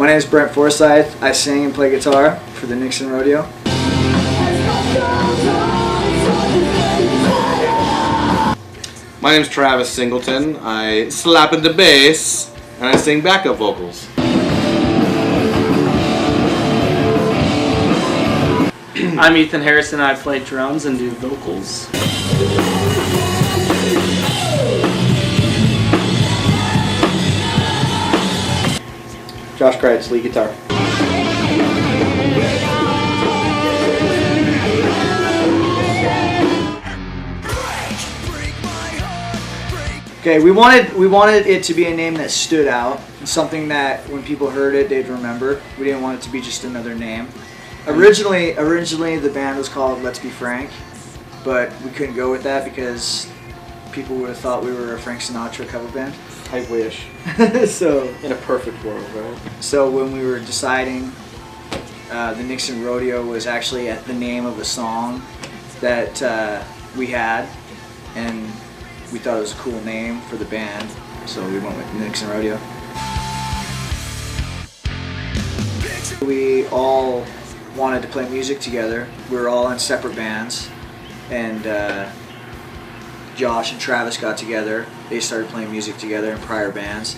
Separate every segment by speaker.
Speaker 1: My name is Brent Forsyth. I sing and play guitar for the Nixon Rodeo.
Speaker 2: My name is Travis Singleton. I slap at the bass and I sing backup vocals.
Speaker 3: I'm Ethan Harrison. I play drums and do vocals.
Speaker 4: Josh Kreitz, lead guitar.
Speaker 1: Okay, we wanted it to be a name that stood out, something that when people heard it, they'd remember. We didn't want it to be just another name. Originally the band was called Let's Be Frank, but we couldn't go with that because people would have thought we were a Frank Sinatra cover band.
Speaker 4: I wish.
Speaker 1: So
Speaker 4: in a perfect world, right?
Speaker 1: So when we were deciding, the Nixon Rodeo was actually the name of a song that we had, and we thought it was a cool name for the band, so we went with Nixon Rodeo. We all wanted to play music together. We were all in separate bands, and Josh and Travis got together. They started playing music together in prior bands.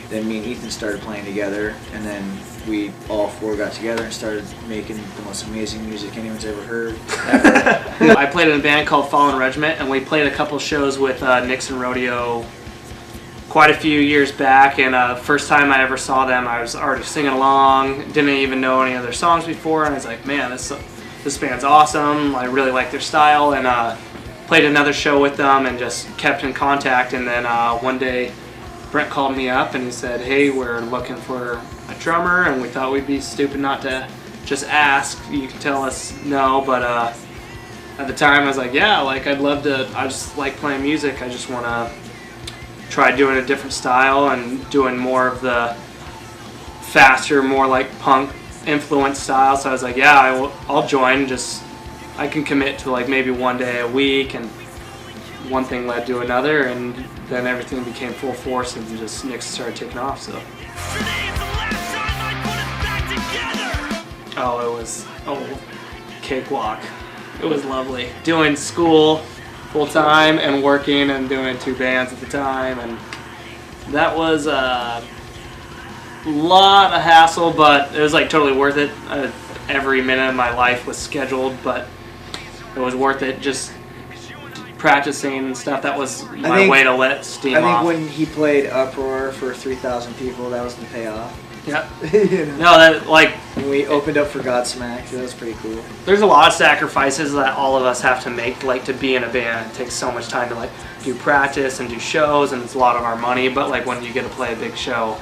Speaker 1: Then me and Ethan started playing together, and then we all four got together and started making the most amazing music anyone's ever heard.
Speaker 3: I played in a band called Fallen Regiment, and we played a couple shows with Nixon Rodeo quite a few years back, and first time I ever saw them, I was already singing along, didn't even know any of their songs before, and I was like, man, this band's awesome, I really like their style, and played another show with them and just kept in contact, and then one day Brent called me up and he said, hey, we're looking for a drummer, and we thought we'd be stupid not to just ask. You can tell us no, but at the time I was like, yeah, like I'd love to, I just like playing music, I just want to try doing a different style and doing more of the faster, more like punk influence style. So I was like, yeah, I'll join, just I can commit to like maybe one day a week, and one thing led to another, and then everything became full force, and just Nixon started taking off. So. Oh, it was Cakewalk. It was lovely. Doing school full time and working and doing two bands at the time, and that was a lot of hassle, but it was like totally worth it. Every minute of my life was scheduled, but it was worth it. Just practicing and stuff. That was my way to let steam off.
Speaker 1: I think when he played Uproar for 3,000 people, that was the payoff.
Speaker 3: Yeah.
Speaker 1: You know?
Speaker 3: No, that like
Speaker 1: when we opened up for Godsmack, that was pretty cool.
Speaker 3: There's a lot of sacrifices that all of us have to make, like to be in a band. It takes so much time to like do practice and do shows, and it's a lot of our money. But like when you get to play a big show,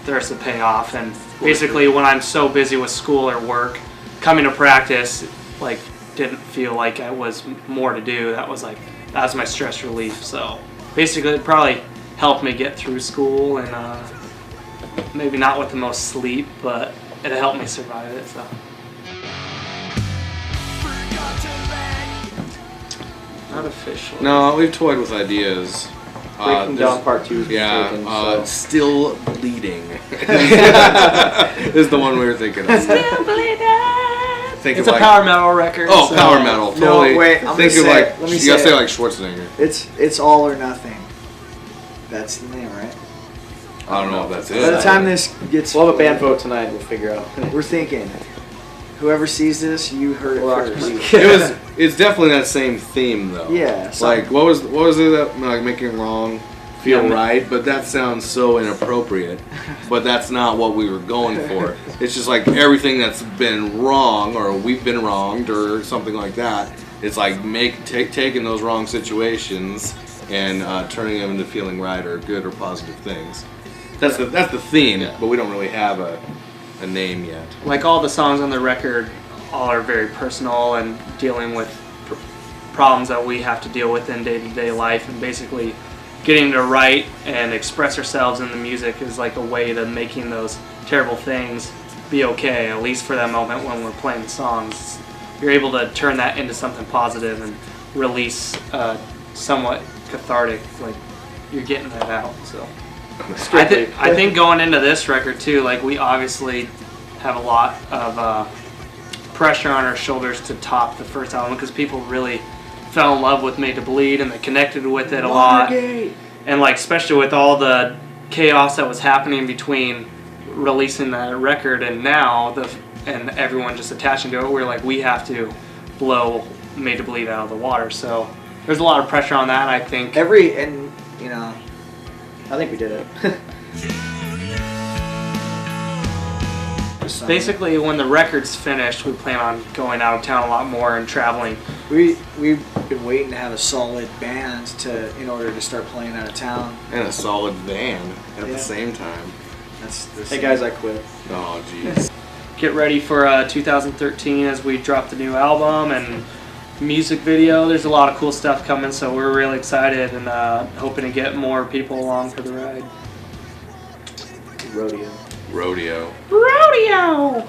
Speaker 3: there's the payoff. And basically, when I'm so busy with school or work, coming to practice like didn't feel like it was more to do. That was my stress relief. So basically, it probably helped me get through school, and maybe not with the most sleep, but it helped me survive it. So. Not officially.
Speaker 2: No, we've toyed with ideas.
Speaker 4: Breaking Down Part 2 is
Speaker 2: taken,
Speaker 4: so.
Speaker 2: Still Bleeding is the one we were thinking of.
Speaker 3: Still Bleeding! It's a
Speaker 2: like,
Speaker 3: power metal record.
Speaker 2: Oh,
Speaker 3: so.
Speaker 2: power metal. Totally.
Speaker 1: No, wait, I'm
Speaker 2: think
Speaker 1: gonna
Speaker 2: of
Speaker 1: say,
Speaker 2: like,
Speaker 1: let me
Speaker 2: you gotta
Speaker 1: say
Speaker 2: say like Schwarzenegger.
Speaker 1: It's All or Nothing. That's the name, right?
Speaker 2: I don't know if that's it.
Speaker 1: By the time this gets...
Speaker 4: We'll have a band vote tonight, we'll figure out.
Speaker 1: We're thinking, whoever sees this, you heard it first.
Speaker 2: It's definitely that same theme though.
Speaker 1: Yeah.
Speaker 2: Like what was it that like making it wrong feel right, but that sounds so inappropriate. But that's not what we were going for. It's just like everything that's been wrong, or we've been wronged, or something like that. It's like taking those wrong situations and turning them into feeling right or good or positive things. That's the theme, but we don't really have a name yet.
Speaker 3: Like all the songs on the record, all are very personal and dealing with problems that we have to deal with in day-to-day life, and basically getting to write and express ourselves in the music is like a way to making those terrible things be okay, at least for that moment when we're playing the songs. You're able to turn that into something positive and release somewhat cathartic, like you're getting that out. So I think going into this record too, like we obviously have a lot of pressure on our shoulders to top the first album because people really fell in love with Made to Bleed and they connected with it a lot. And like especially with all the chaos that was happening between releasing the record and now and everyone just attaching to it, we're like we have to blow Made to Bleed out of the water. So there's a lot of pressure on that. I think
Speaker 1: I think we did it.
Speaker 3: Basically, when the record's finished, we plan on going out of town a lot more and traveling.
Speaker 1: We've been waiting to have a solid band in order to start playing out of town.
Speaker 2: And a solid band at the same time.
Speaker 4: Hey guys, I quit.
Speaker 2: Oh jeez.
Speaker 3: Get ready for 2013 as we drop the new album and music video. There's a lot of cool stuff coming, so we're really excited and hoping to get more people along for the ride.
Speaker 4: Rodeo.
Speaker 2: Rodeo.
Speaker 3: Rodeo!